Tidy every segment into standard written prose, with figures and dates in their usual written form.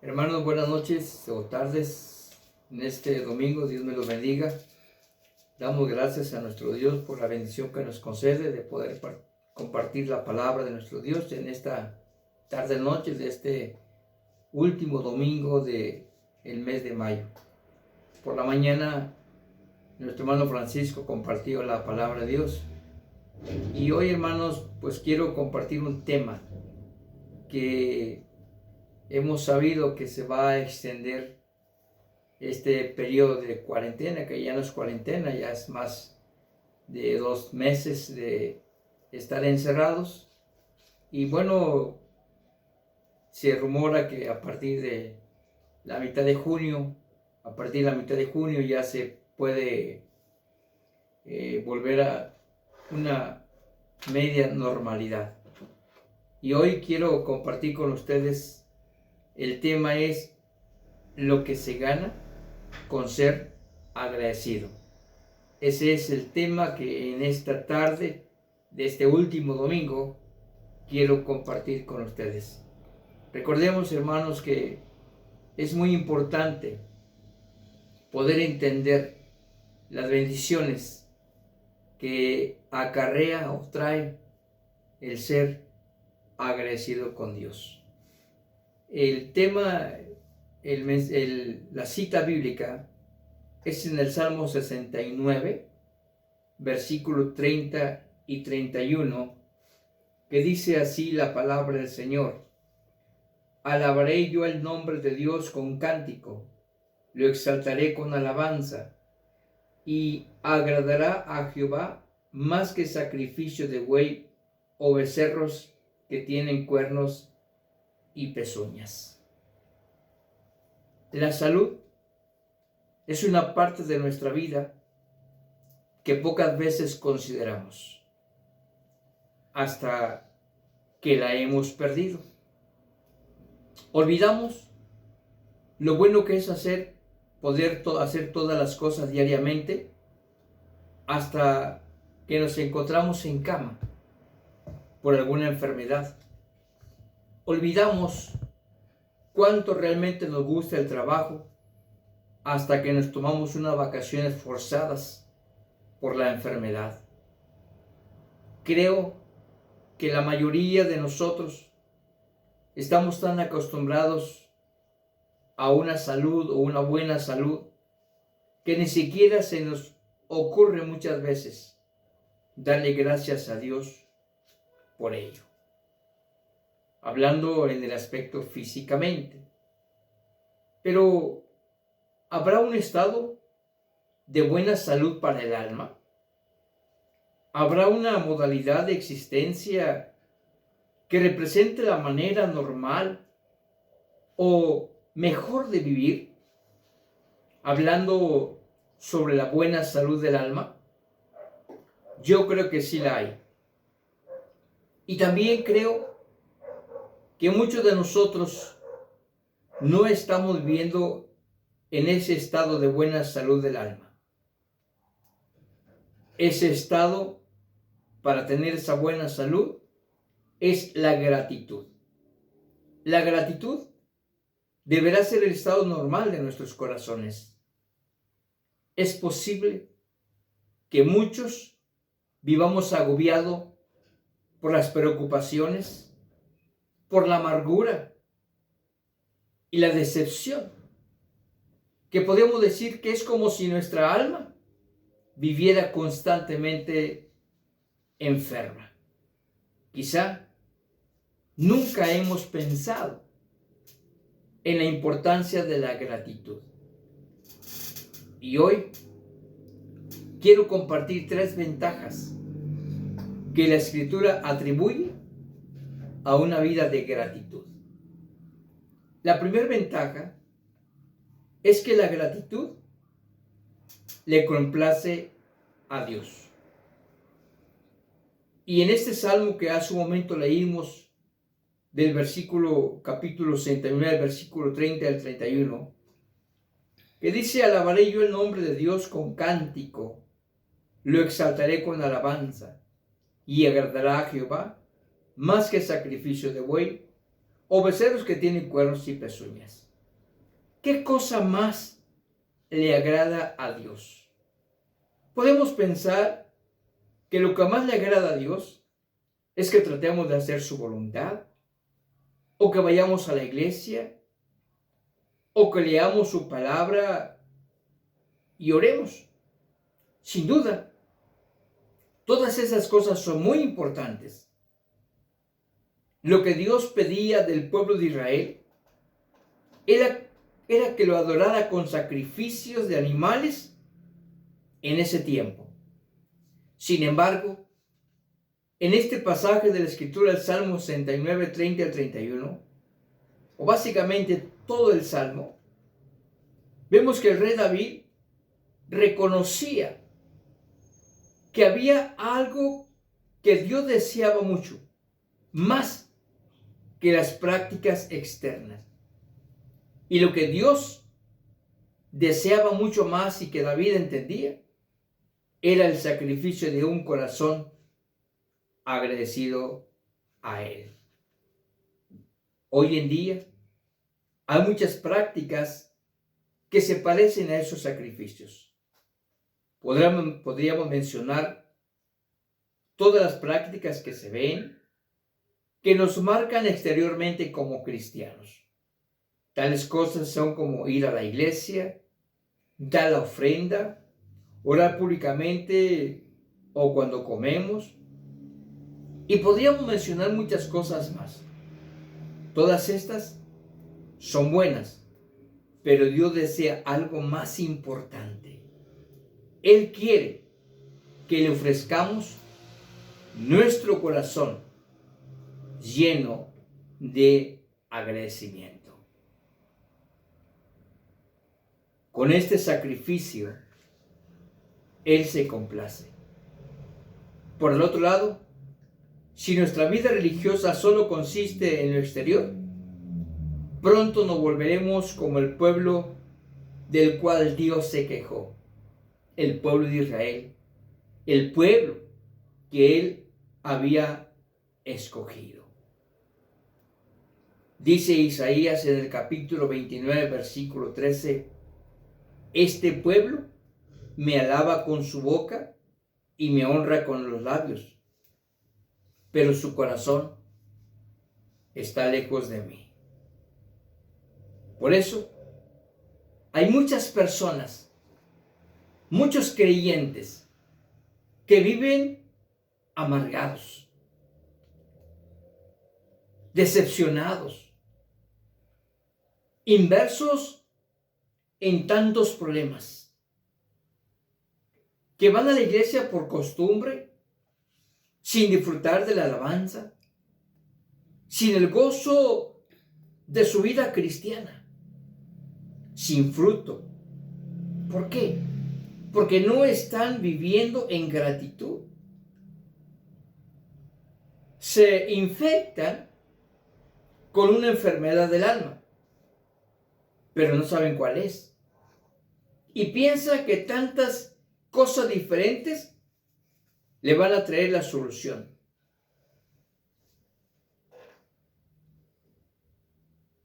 Hermanos, buenas noches o tardes en este domingo. Dios me los bendiga. Damos gracias a nuestro Dios por la bendición que nos concede de poder compartir la palabra de nuestro Dios en esta tarde-noche de este último domingo del mes de mayo. Por la mañana, nuestro hermano Francisco compartió la palabra de Dios. Y hoy, hermanos, pues quiero compartir un tema que hemos sabido que se va a extender este periodo de cuarentena, que ya no es cuarentena, ya es más de 2 meses de estar encerrados. Y bueno, se rumora que a partir de la mitad de junio, ya se puede volver a una media normalidad. Y hoy quiero compartir con ustedes. El tema es lo que se gana con ser agradecido. Ese es el tema que en esta tarde de este último domingo quiero compartir con ustedes. Recordemos, hermanos, que es muy importante poder entender las bendiciones que acarrea o trae el ser agradecido con Dios. El tema, la cita bíblica es en el Salmo 69, versículos 30 y 31, que dice así la palabra del Señor: Alabaré yo el nombre de Dios con cántico, lo exaltaré con alabanza, y agradará a Jehová más que sacrificio de buey o becerros que tienen cuernos y pezuñas. La salud es una parte de nuestra vida que pocas veces consideramos hasta que la hemos perdido. Olvidamos lo bueno que es poder hacer todas las cosas diariamente hasta que nos encontramos en cama por alguna enfermedad. Olvidamos cuánto realmente nos gusta el trabajo hasta que nos tomamos unas vacaciones forzadas por la enfermedad. Creo que la mayoría de nosotros estamos tan acostumbrados a una salud o una buena salud que ni siquiera se nos ocurre muchas veces darle gracias a Dios por ello. Hablando en el aspecto físicamente. Pero, ¿habrá un estado de buena salud para el alma? ¿Habrá una modalidad de existencia que represente la manera normal o mejor de vivir? Hablando sobre la buena salud del alma, yo creo que sí la hay. Y también creo que muchos de nosotros no estamos viviendo en ese estado de buena salud del alma. Ese estado, para tener esa buena salud, es la gratitud. La gratitud deberá ser el estado normal de nuestros corazones. Es posible que muchos vivamos agobiados por las preocupaciones, por la amargura y la decepción, que podemos decir que es como si nuestra alma viviera constantemente enferma. Quizá nunca hemos pensado en la importancia de la gratitud. Y hoy quiero compartir 3 ventajas que la Escritura atribuye a una vida de gratitud. La primera ventaja es que la gratitud le complace a Dios. Y en este salmo que hace un momento leímos del capítulo 69, versículo 30 al 31, que dice: Alabaré yo el nombre de Dios con cántico, lo exaltaré con alabanza, y agradará a Jehová más que sacrificio de buey o becerros que tienen cuernos y pezuñas. ¿qué cosa más le agrada a Dios? Podemos pensar que lo que más le agrada a Dios es que tratemos de hacer su voluntad, o que vayamos a la iglesia, o que leamos su palabra y oremos. Sin duda, todas esas cosas son muy importantes. Lo que Dios pedía del pueblo de Israel era que lo adorara con sacrificios de animales en ese tiempo. Sin embargo, en este pasaje de la Escritura, el Salmo 69, 30 al 31, o básicamente todo el Salmo, vemos que el rey David reconocía que había algo que Dios deseaba mucho, más que las prácticas externas. Y lo que Dios deseaba mucho más y que David entendía, era el sacrificio de un corazón agradecido a Él. Hoy en día hay muchas prácticas que se parecen a esos sacrificios. Podríamos mencionar todas las prácticas que se ven, que nos marcan exteriormente como cristianos. Tales cosas son como ir a la iglesia, dar la ofrenda, orar públicamente o cuando comemos. Y podríamos mencionar muchas cosas más. Todas estas son buenas, pero Dios desea algo más importante. Él quiere que le ofrezcamos nuestro corazón lleno de agradecimiento. Con este sacrificio, Él se complace. Por el otro lado, si nuestra vida religiosa solo consiste en lo exterior, pronto nos volveremos como el pueblo del cual Dios se quejó, el pueblo de Israel, el pueblo que Él había escogido. Dice Isaías en el capítulo 29, versículo 13, este pueblo me alaba con su boca y me honra con los labios, pero su corazón está lejos de mí. Por eso, hay muchas personas, muchos creyentes, que viven amargados, decepcionados, inmersos en tantos problemas, que van a la iglesia por costumbre, sin disfrutar de la alabanza, sin el gozo de su vida cristiana, sin fruto. ¿Por qué? Porque no están viviendo en gratitud. Se infectan con una enfermedad del alma, pero no saben cuál es. Y piensan que tantas cosas diferentes le van a traer la solución.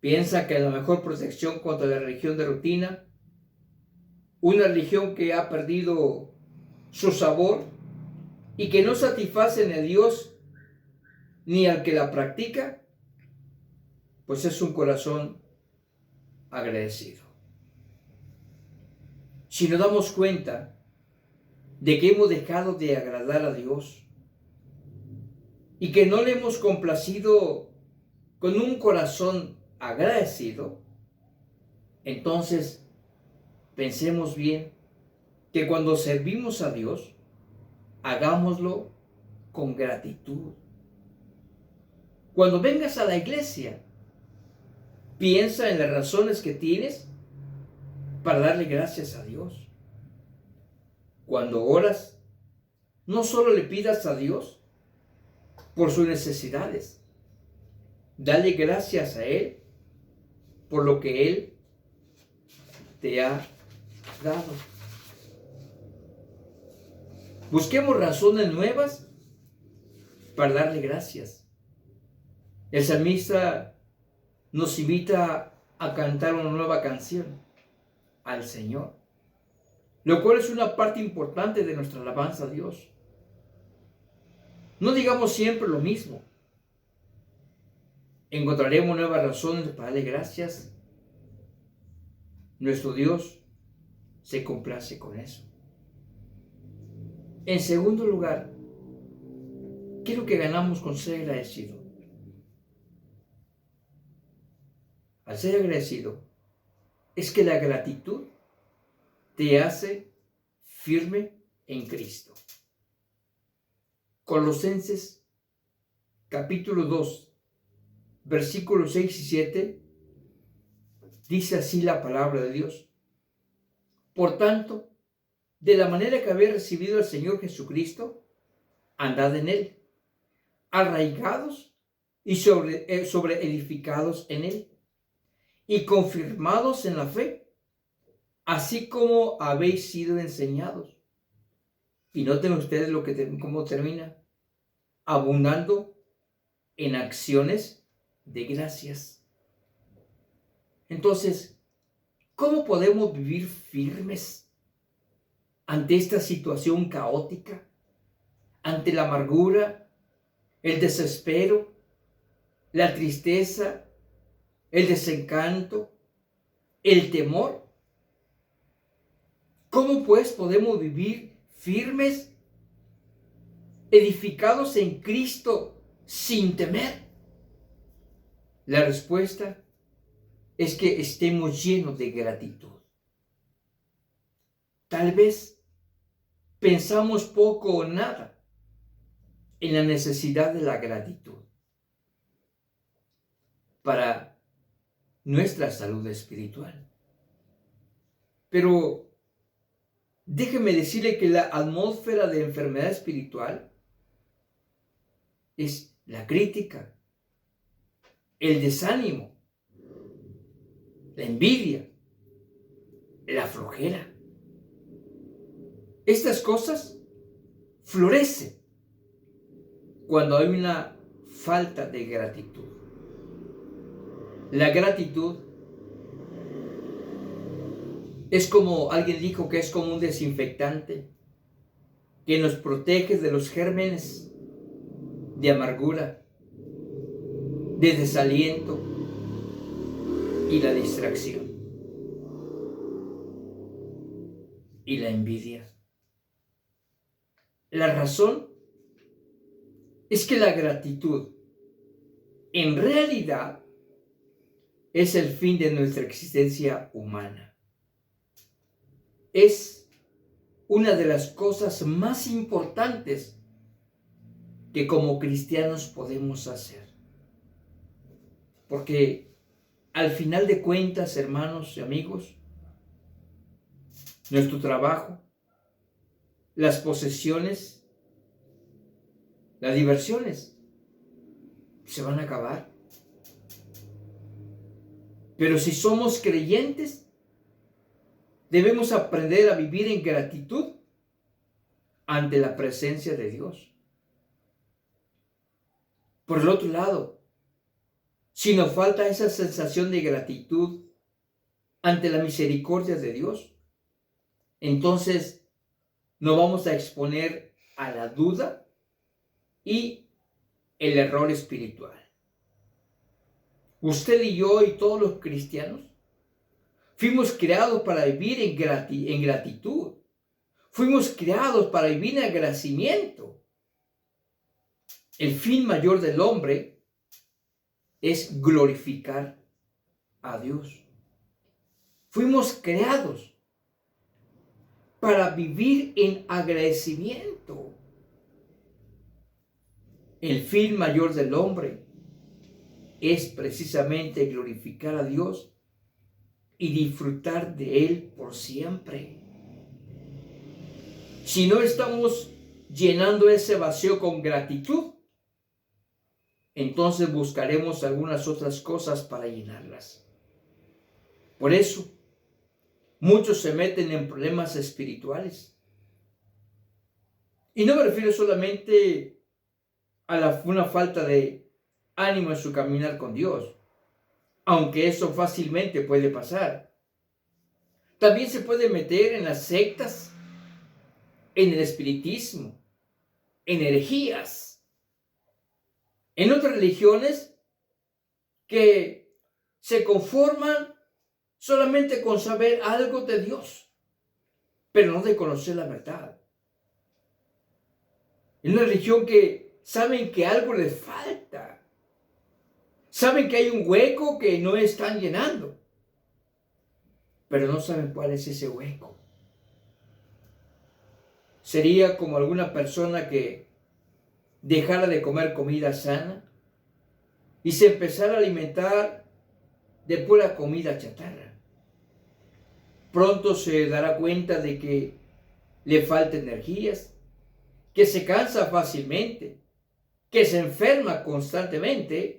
Piensa que la mejor protección contra la religión de rutina, una religión que ha perdido su sabor y que no satisface ni a Dios ni al que la practica, pues es un corazón agradecido. Si nos damos cuenta de que hemos dejado de agradar a Dios y que no le hemos complacido con un corazón agradecido, entonces pensemos bien que cuando servimos a Dios, hagámoslo con gratitud. Cuando vengas a la iglesia, piensa en las razones que tienes para darle gracias a Dios. Cuando oras, no solo le pidas a Dios por sus necesidades, dale gracias a Él por lo que Él te ha dado. Busquemos razones nuevas para darle gracias. El salmista nos invita a cantar una nueva canción al Señor, lo cual es una parte importante de nuestra alabanza a Dios. No digamos siempre lo mismo. Encontraremos nuevas razones para darle gracias. Nuestro Dios se complace con eso. En segundo lugar, ¿qué es lo que ganamos con ser agradecido? Al ser agradecido, es que la gratitud te hace firme en Cristo. Colosenses capítulo 2, versículos 6 y 7, dice así la palabra de Dios. Por tanto, de la manera que habéis recibido al Señor Jesucristo, andad en Él, arraigados y sobre edificados en Él, y confirmados en la fe, así como habéis sido enseñados. Y noten ustedes cómo termina, abundando en acciones de gracias. Entonces, ¿cómo podemos vivir firmes ante esta situación caótica? Ante la amargura, el desespero, la tristeza, el desencanto, el temor. ¿Cómo pues podemos vivir firmes, edificados en Cristo sin temer? La respuesta es que estemos llenos de gratitud. Tal vez pensamos poco o nada en la necesidad de la gratitud para nuestra salud espiritual. Pero déjeme decirle que la atmósfera de enfermedad espiritual es la crítica, el desánimo, la envidia, la flojera. Estas cosas florecen cuando hay una falta de gratitud. La gratitud es como alguien dijo que es como un desinfectante que nos protege de los gérmenes de amargura, de desaliento y la distracción y la envidia. La razón es que la gratitud en realidad es el fin de nuestra existencia humana. Es una de las cosas más importantes que como cristianos podemos hacer. Porque al final de cuentas, hermanos y amigos, nuestro trabajo, las posesiones, las diversiones se van a acabar. Pero si somos creyentes, debemos aprender a vivir en gratitud ante la presencia de Dios. Por el otro lado, si nos falta esa sensación de gratitud ante la misericordia de Dios, entonces nos vamos a exponer a la duda y el error espiritual. Usted y yo y todos los cristianos fuimos creados para vivir en gratitud. Fuimos creados para vivir en agradecimiento. El fin mayor del hombre es glorificar a Dios. Fuimos creados para vivir en agradecimiento. El fin mayor del hombre es precisamente glorificar a Dios y disfrutar de Él por siempre. Si no estamos llenando ese vacío con gratitud, entonces buscaremos algunas otras cosas para llenarlas. Por eso, muchos se meten en problemas espirituales. Y no me refiero solamente a una falta de ánimo en su caminar con Dios. aunque eso fácilmente puede pasar. También se puede meter en las sectas, en el espiritismo, en herejías, en otras religiones que se conforman solamente con saber algo de Dios, pero no de conocer la verdad. En una religión que saben que algo les falta, saben que hay un hueco que no están llenando, pero no saben cuál es ese hueco. Sería como alguna persona que dejara de comer comida sana y se empezara a alimentar de pura comida chatarra. Pronto se dará cuenta de que le falta energías, que se cansa fácilmente, que se enferma constantemente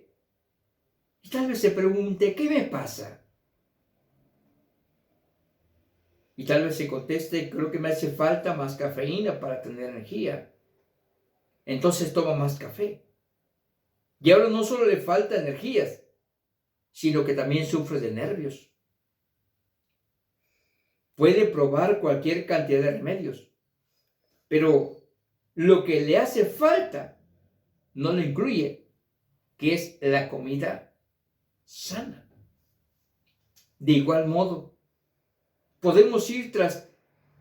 y tal vez se pregunte, ¿qué me pasa? Y tal vez se conteste, creo que me hace falta más cafeína para tener energía. Entonces toma más café. Y ahora no solo le falta energías, sino que también sufre de nervios. Puede probar cualquier cantidad de remedios, pero lo que le hace falta no lo incluye, que es la comida sana. De igual modo, podemos ir tras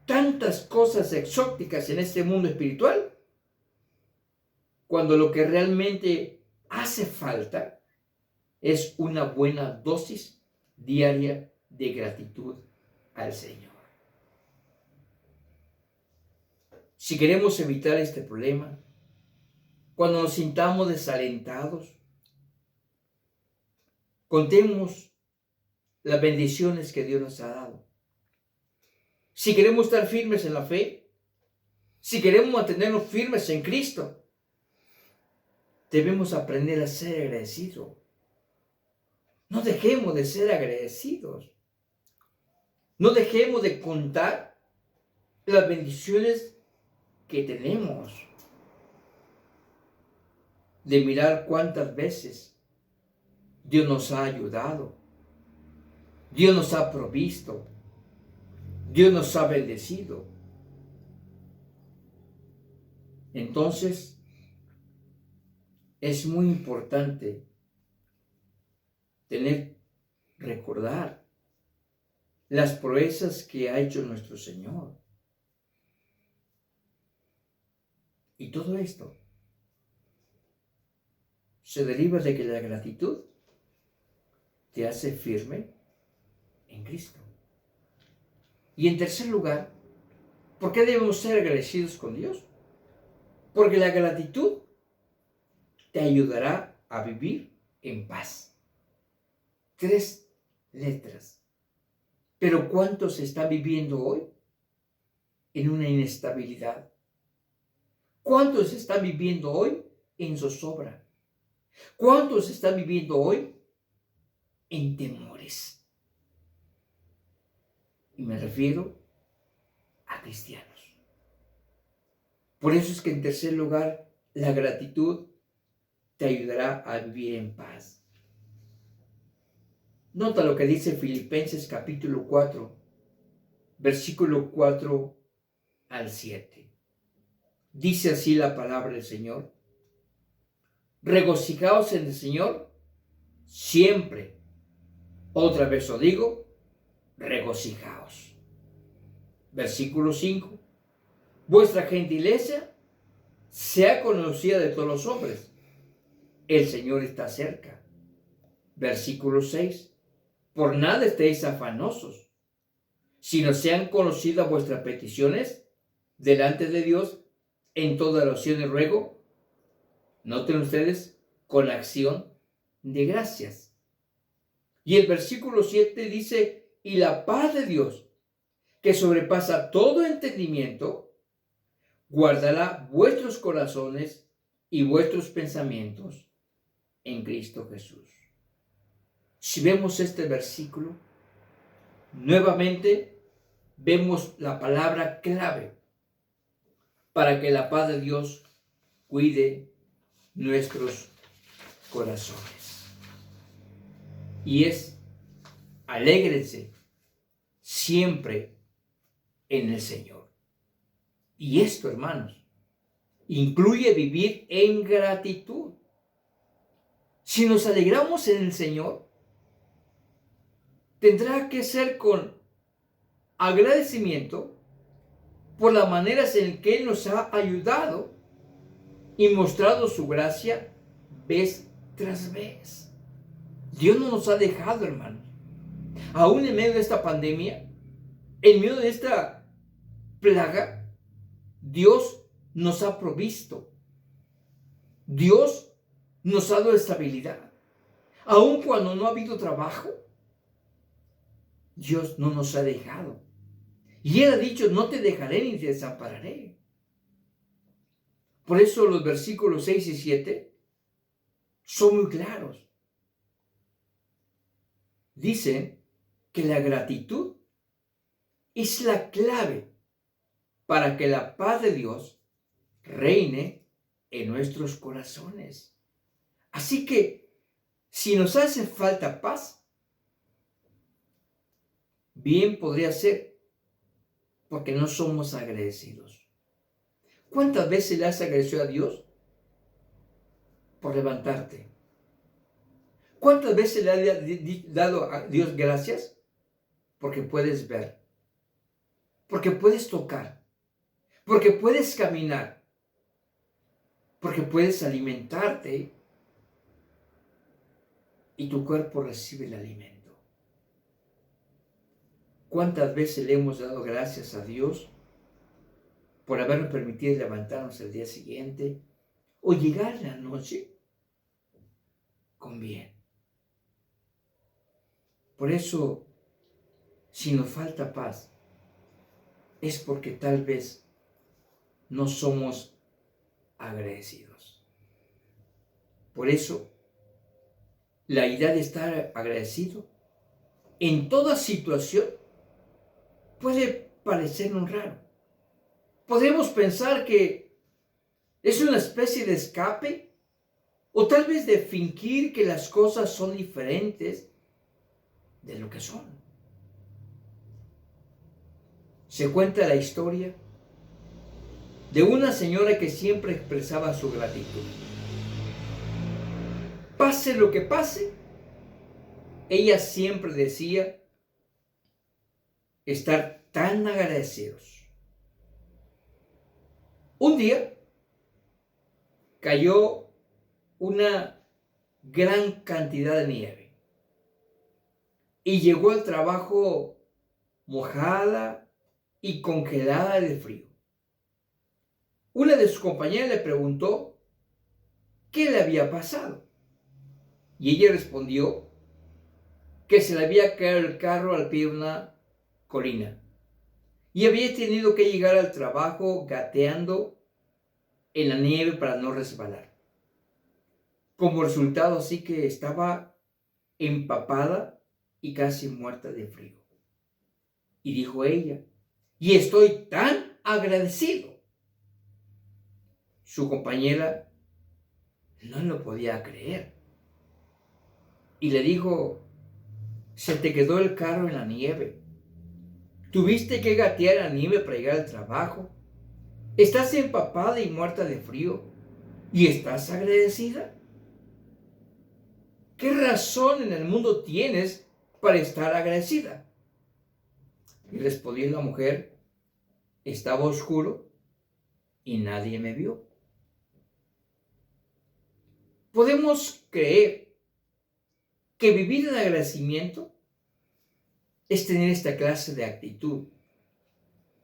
tantas cosas exóticas en este mundo espiritual, cuando lo que realmente hace falta es una buena dosis diaria de gratitud al Señor. Si queremos evitar este problema, cuando nos sintamos desalentados, contemos las bendiciones que Dios nos ha dado. Si queremos estar firmes en la fe, si queremos mantenernos firmes en Cristo, debemos aprender a ser agradecidos. No dejemos de ser agradecidos. No dejemos de contar las bendiciones que tenemos. De mirar cuántas veces Dios nos ha ayudado. Dios nos ha provisto. Dios nos ha bendecido. Entonces, es muy importante recordar las proezas que ha hecho nuestro Señor. Y todo esto se deriva de que la gratitud te hace firme en Cristo. Y en tercer lugar, ¿por qué debemos ser agradecidos con Dios? Porque la gratitud te ayudará a vivir en paz. 3 letras. Pero ¿cuántos están viviendo hoy en una inestabilidad? ¿Cuántos están viviendo hoy en zozobra? ¿Cuántos están viviendo hoy en temores? Y me refiero a cristianos. Por eso es que en tercer lugar, la gratitud te ayudará a vivir en paz. Nota lo que dice Filipenses capítulo 4, versículo 4 al 7. Dice así la palabra del Señor. Regocijaos en el Señor siempre. Otra vez os digo, regocijaos. Versículo 5. Vuestra gentileza sea conocida de todos los hombres. El Señor está cerca. Versículo 6. Por nada estéis afanosos, sino sean conocidas vuestras peticiones delante de Dios en toda oración y ruego. Noten ustedes, con acción de gracias. Y el versículo 7 dice, y la paz de Dios, que sobrepasa todo entendimiento, guardará vuestros corazones y vuestros pensamientos en Cristo Jesús. Si vemos este versículo, nuevamente vemos la palabra clave para que la paz de Dios cuide nuestros corazones. y es: alégrense siempre en el Señor. Y esto, hermanos, incluye vivir en gratitud. Si nos alegramos en el Señor, tendrá que ser con agradecimiento por las maneras en que Él nos ha ayudado y mostrado su gracia vez tras vez. Dios no nos ha dejado, hermanos. Aún en medio de esta pandemia, en medio de esta plaga, Dios nos ha provisto. Dios nos ha dado estabilidad. Aun cuando no ha habido trabajo, Dios no nos ha dejado. Y Él ha dicho: no te dejaré ni te desampararé. Por eso los versículos 6 y 7 son muy claros. Dicen que la gratitud es la clave para que la paz de Dios reine en nuestros corazones. Así que, si nos hace falta paz, bien podría ser porque no somos agradecidos. ¿Cuántas veces le has agradecido a Dios por levantarte? ¿Cuántas veces le has dado a Dios gracias porque puedes ver, porque puedes tocar, porque puedes caminar, porque puedes alimentarte y tu cuerpo recibe el alimento? ¿Cuántas veces le hemos dado gracias a Dios por habernos permitido levantarnos el día siguiente o llegar la noche con bien? Por eso, si nos falta paz, es porque tal vez no somos agradecidos. Por eso, la idea de estar agradecido en toda situación puede parecernos raro. Podemos pensar que es una especie de escape o tal vez de fingir que las cosas son diferentes de lo que son. Se cuenta la historia de una señora que siempre expresaba su gratitud. Pase lo que pase, ella siempre decía estar tan agradecidos. Un día cayó una gran cantidad de nieve y llegó al trabajo mojada y congelada de frío. Una de sus compañeras le preguntó qué le había pasado y ella respondió que se le había caído el carro al pie de una colina y había tenido que llegar al trabajo gateando en la nieve para no resbalar. Como resultado, así que estaba empapada y casi muerta de frío. Y dijo ella: y estoy tan agradecido. Su compañera no lo podía creer y le dijo: se te quedó el carro en la nieve. Tuviste que gatear la nieve para llegar al trabajo. Estás empapada y muerta de frío. ¿Y estás agradecida? ¿Qué razón en el mundo tienes para estar agradecida? Y respondió la mujer: estaba oscuro y nadie me vio. Podemos creer que vivir en agradecimiento es tener esta clase de actitud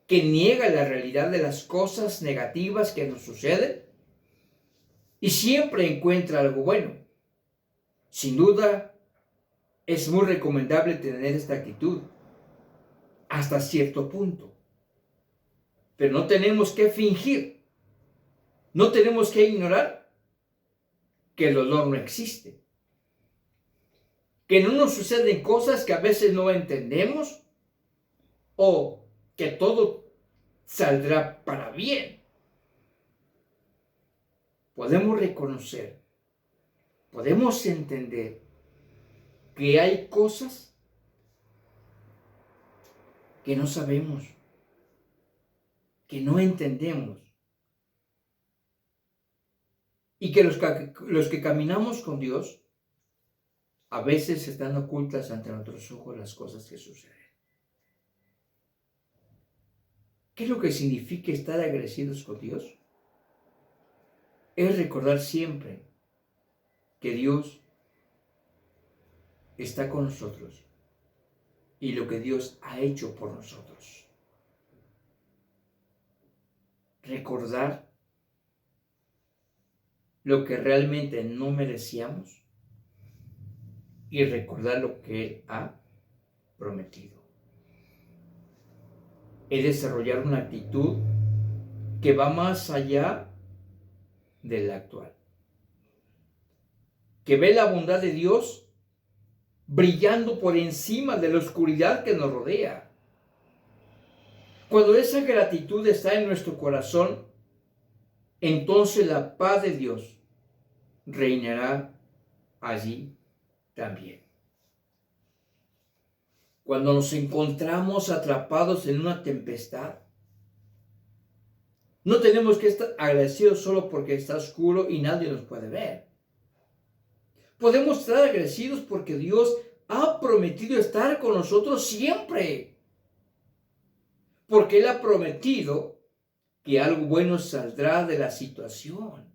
que niega la realidad de las cosas negativas que nos suceden y siempre encuentra algo bueno. Sin duda, es muy recomendable tener esta actitud hasta cierto punto. Pero no tenemos que fingir, no tenemos que ignorar que el dolor no existe, que no nos suceden cosas que a veces no entendemos o que todo saldrá para bien. Podemos reconocer, podemos entender que hay cosas que no sabemos, que no entendemos, y que los que caminamos con Dios, a veces están ocultas ante nuestros ojos las cosas que suceden. ¿Qué es lo que significa estar agradecidos con Dios? Es recordar siempre que Dios está con nosotros y lo que Dios ha hecho por nosotros. Recordar lo que realmente no merecíamos y recordar lo que Él ha prometido. Es desarrollar una actitud que va más allá de la actual, que ve la bondad de Dios brillando por encima de la oscuridad que nos rodea. Cuando esa gratitud está en nuestro corazón, entonces la paz de Dios reinará allí también. Cuando nos encontramos atrapados en una tempestad, no tenemos que estar agradecidos solo porque está oscuro y nadie nos puede ver. Podemos estar agradecidos porque Dios ha prometido estar con nosotros siempre. Porque Él ha prometido que algo bueno saldrá de la situación.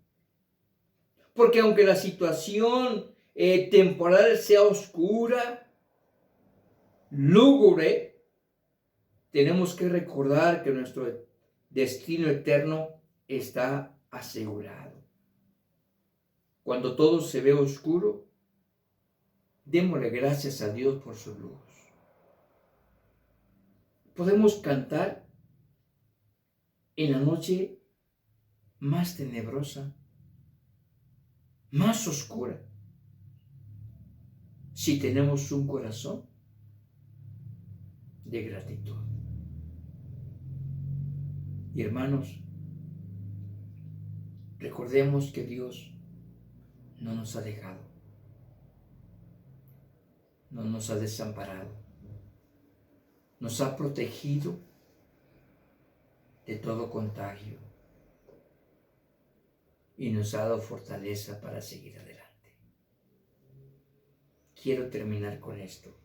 Porque aunque la situación temporal sea oscura, lúgubre, tenemos que recordar que nuestro destino eterno está asegurado. Cuando todo se ve oscuro, démosle gracias a Dios por su luz. Podemos cantar en la noche más tenebrosa, más oscura, si tenemos un corazón de gratitud. Y hermanos, recordemos que Dios no nos ha dejado, no nos ha desamparado, nos ha protegido de todo contagio y nos ha dado fortaleza para seguir adelante. Quiero terminar con esto.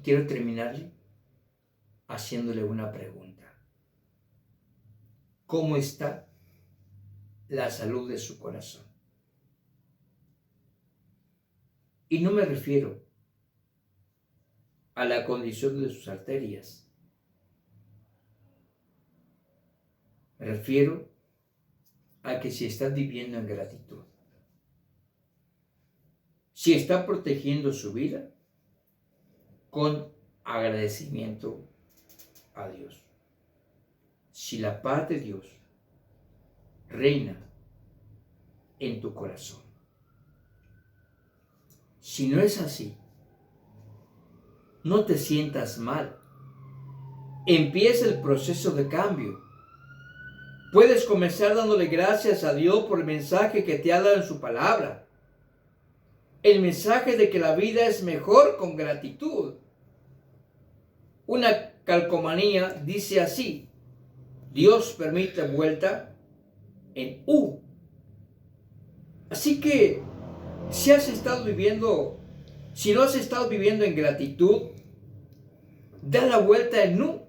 Quiero terminarle haciéndole una pregunta. ¿Cómo está la salud de su corazón? Y no me refiero a la condición de sus arterias. Me refiero a que si está viviendo en gratitud, si está protegiendo su vida con agradecimiento a Dios, si la paz de Dios reina en tu corazón. Si no es así, no te sientas mal. Empieza el proceso de cambio. Puedes comenzar dándole gracias a Dios por el mensaje que te ha dado en su palabra. El mensaje de que la vida es mejor con gratitud. Una calcomanía dice así: Dios permite vuelta en U. Así que si no has estado viviendo en gratitud, da la vuelta en U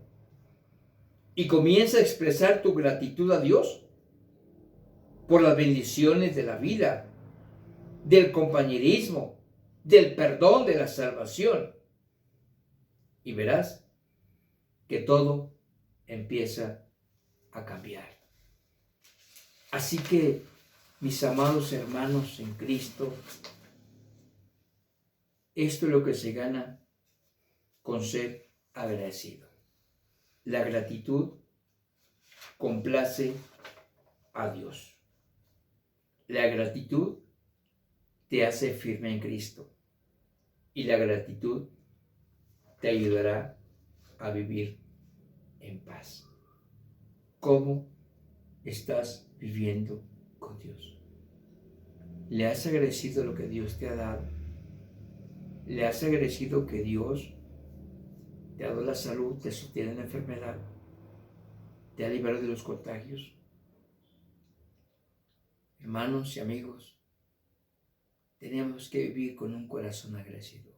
y comienza a expresar tu gratitud a Dios por las bendiciones de la vida, del compañerismo, del perdón, de la salvación. Y verás que todo empieza a cambiar. Así que, mis amados hermanos en Cristo, esto es lo que se gana con ser agradecido. La gratitud complace a Dios. La gratitud te hace firme en Cristo. Y la gratitud te ayudará a vivir en paz. ¿Cómo estás viviendo con Dios? ¿Le has agradecido lo que Dios te ha dado? ¿Le has agradecido que Dios te ha dado la salud, te sostiene en la enfermedad, te ha librado de los contagios? Hermanos y amigos, tenemos que vivir con un corazón agradecido,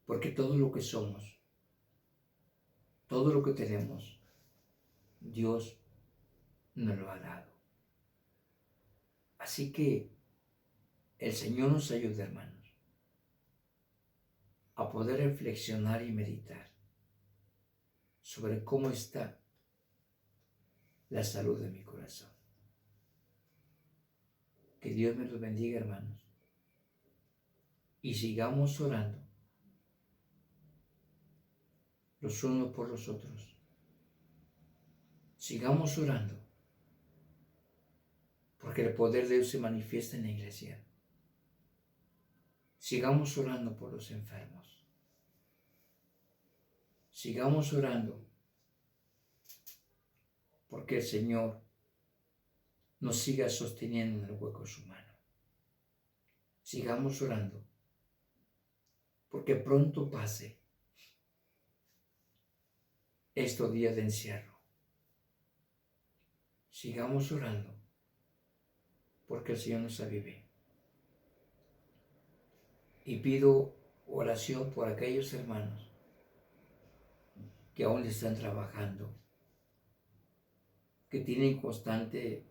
porque todo lo que somos, todo lo que tenemos, Dios nos lo ha dado. Así que el Señor nos ayuda, hermanos, a poder reflexionar y meditar sobre cómo está la salud de mi corazón. Que Dios me los bendiga, hermanos, y sigamos orando los unos por los otros. Sigamos orando porque el poder de Dios se manifiesta en la iglesia. Sigamos orando por los enfermos. Sigamos orando porque el Señor nos siga sosteniendo en el hueco de su mano. Sigamos orando porque pronto pase estos días de encierro. Sigamos orando porque el Señor nos avive. Y pido oración por aquellos hermanos que aún están trabajando, que tienen constante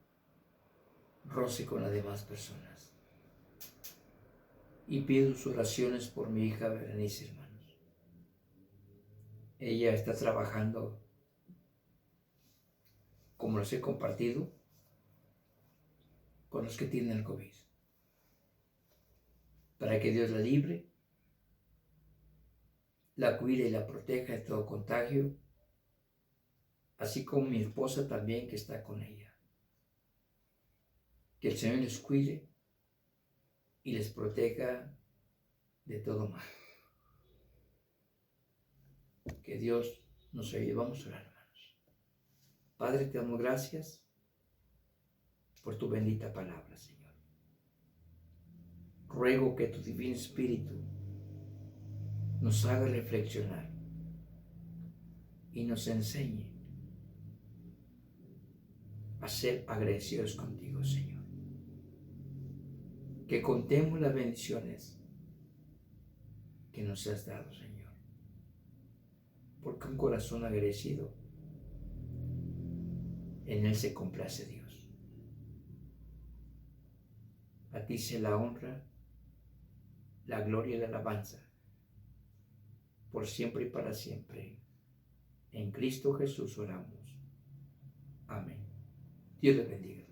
roce con las demás personas. Y pido sus oraciones por mi hija Berenice, hermanos. Ella está trabajando, como les he compartido, con los que tienen el COVID, para que Dios la libre, la cuide y la proteja de todo contagio, así como mi esposa también que está con ella. Que el Señor les cuide y les proteja de todo mal. Que Dios nos ayude. Vamos a orar, hermanos. Padre, te damos gracias por tu bendita palabra, Señor. Ruego que tu divino Espíritu nos haga reflexionar y nos enseñe a ser agradecidos contigo, Señor. Que contemos las bendiciones que nos has dado, Señor. Porque un corazón agradecido, en él se complace Dios. A ti sea la honra, la gloria y la alabanza, por siempre y para siempre. En Cristo Jesús oramos. Amén. Dios les bendiga.